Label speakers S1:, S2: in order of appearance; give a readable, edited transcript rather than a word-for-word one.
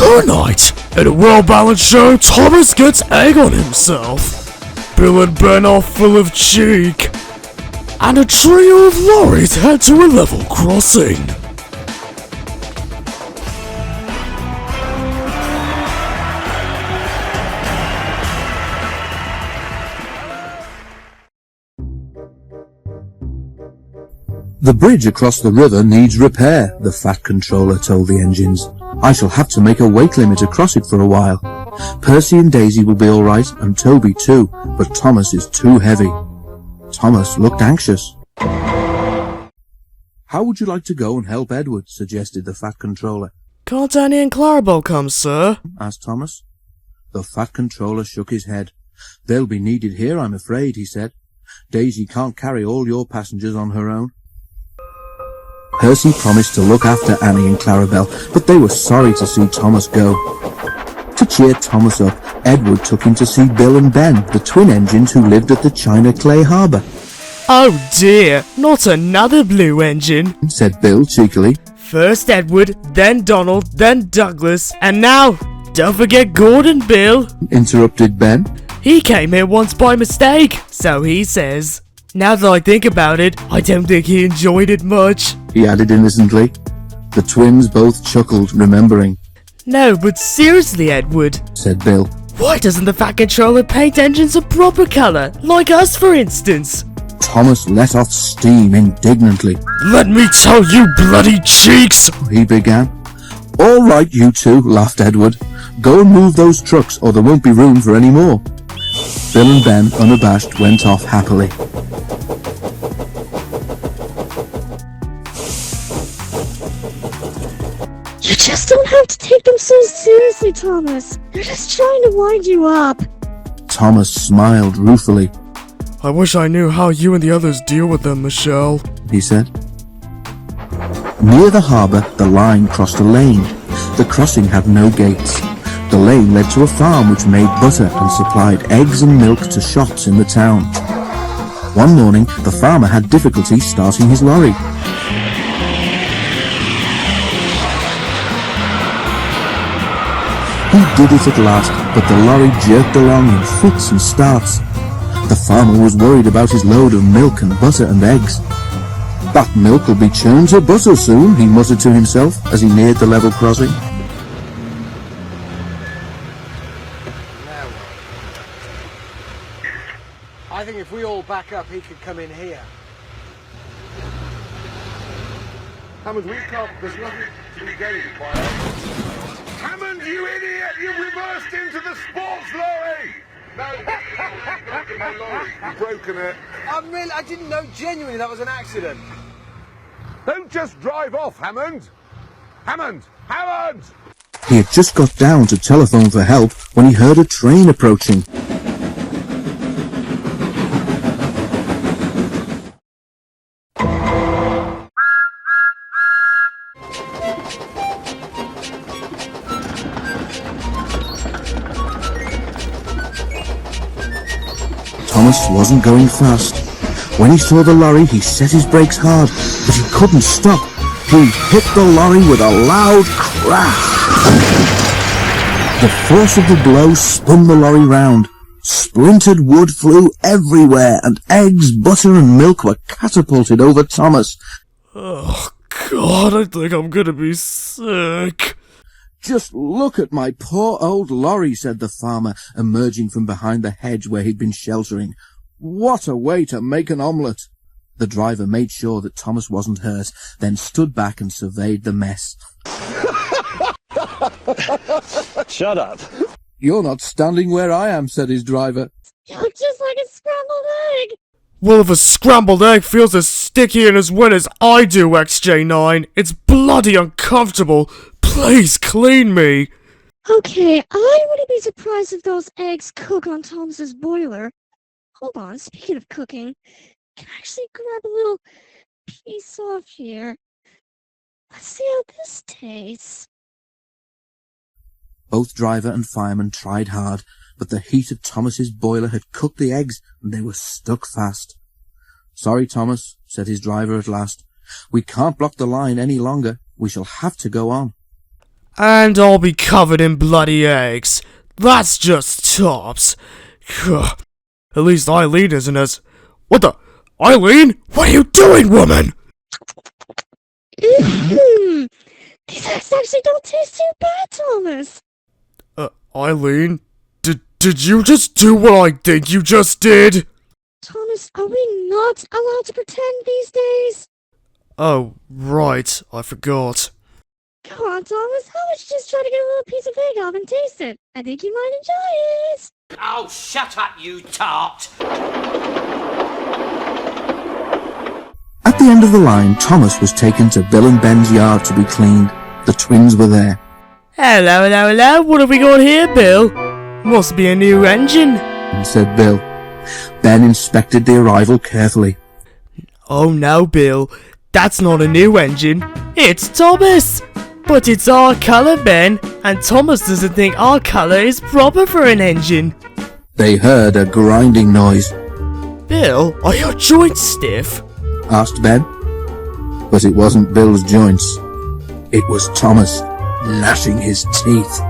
S1: Tonight, in a well-balanced show, Thomas gets egg on himself. Bill and Ben are full of cheek. And a trio of lorries head to a level crossing.
S2: The bridge across the river needs repair, the Fat Controller told the engines. I shall have to make a weight limit across it for a while. Percy and Daisy will be alright, and Toby too, but Thomas is too heavy. Thomas looked anxious. How would you like to go and help Edward? Suggested the Fat Controller.
S1: Can't Annie and Clarabelle come, sir?
S2: Asked Thomas. The Fat Controller shook his head. They'll be needed here, I'm afraid, he said. Daisy can't carry all your passengers on her own. Percy promised to look after Annie and Clarabelle, but they were sorry to see Thomas go. To cheer Thomas up, Edward took him to see Bill and Ben, the twin engines who lived at the China Clay Harbour.
S1: Oh dear, not another blue engine,
S2: said Bill cheekily.
S1: First Edward, then Donald, then Douglas, and now, don't forget Gordon, Bill,
S2: interrupted Ben.
S1: He came here once by mistake, so he says. Now that I think about it, I don't think he enjoyed it much,
S2: he added innocently. The twins both chuckled, remembering.
S1: No, but seriously, Edward,
S2: said Bill.
S1: Why doesn't the Fat Controller paint engines a proper colour, like us for instance?
S2: Thomas let off steam indignantly.
S1: Let me tell you, bloody cheeks,
S2: he began. All right, you two, laughed Edward. Go and move those trucks or there won't be room for any more. Bill and Ben, unabashed, went off happily.
S3: You just don't have to take them so seriously, Thomas. They're just trying to wind you up.
S2: Thomas smiled ruefully.
S1: I wish I knew how you and the others deal with them, Michelle, he said.
S2: Near the harbour, the line crossed a lane. The crossing had no gates. The lane led to a farm which made butter and supplied eggs and milk to shops in the town. One morning, the farmer had difficulty starting his lorry. He did it at last, but the lorry jerked along in fits and starts. The farmer was worried about his load of milk and butter and eggs. That milk will be churned to butter soon, he muttered to himself as he neared the level crossing.
S4: I think if we all back up, he could come in here.
S5: Hammond, we can't. There's nothing to be gained by it. Hammond, you idiot! You reversed into the sports lorry! No, broken my lorry. You've broken it.
S4: I didn't know genuinely that was an accident.
S5: Don't just drive off, Hammond! Hammond! Hammond!
S2: He had just got down to telephone for help when he heard a train approaching. Thomas wasn't going fast. When he saw the lorry, he set his brakes hard, but he couldn't stop. He hit the lorry with a loud crash. The force of the blow spun the lorry round. Splintered wood flew everywhere, and eggs, butter and milk were catapulted over Thomas.
S1: Oh, God, I think I'm gonna be sick.
S2: Just look at my poor old lorry, said the farmer, emerging from behind the hedge where he'd been sheltering. What a way to make an omelette! The driver made sure that Thomas wasn't hurt, then stood back and surveyed the mess.
S6: Shut up.
S2: You're not standing where I am, said his driver.
S3: You look just like a scrambled egg.
S1: Well, if a scrambled egg feels as sticky and as wet as I do, XJ9, it's bloody uncomfortable. Please clean me.
S3: Okay, I wouldn't be surprised if those eggs cook on Thomas's boiler. Hold on, speaking of cooking, can I actually grab a little piece off here? Let's see how this tastes.
S2: Both driver and fireman tried hard, but the heat of Thomas's boiler had cooked the eggs, and they were stuck fast. Sorry, Thomas, said his driver at last. We can't block the line any longer. We shall have to go on.
S1: And I'll be covered in bloody eggs. That's just tops. At least Eileen isn't as... What the... Eileen? What are you doing, woman?
S3: These eggs actually don't taste too bad, Thomas.
S1: Eileen? Did you just do what I think you just did?
S3: Thomas, are we not allowed to pretend these days?
S1: Oh, right. I forgot.
S3: Come on, Thomas, how about you just try to get a little piece of egg off and taste it? I think you might enjoy it.
S7: Oh, shut up, you tart!
S2: At the end of the line, Thomas was taken to Bill and Ben's yard to be cleaned. The twins were there.
S1: Hello. What have we got here, Bill? Must be a new engine.
S2: Said Bill. Ben inspected the arrival carefully.
S1: Oh no, Bill. That's not a new engine. It's Thomas. But it's our colour, Ben. And Thomas doesn't think our colour is proper for an engine.
S2: They heard a grinding noise.
S1: Bill, are your joints stiff?
S2: Asked Ben. But it wasn't Bill's joints. It was Thomas, gnashing his teeth.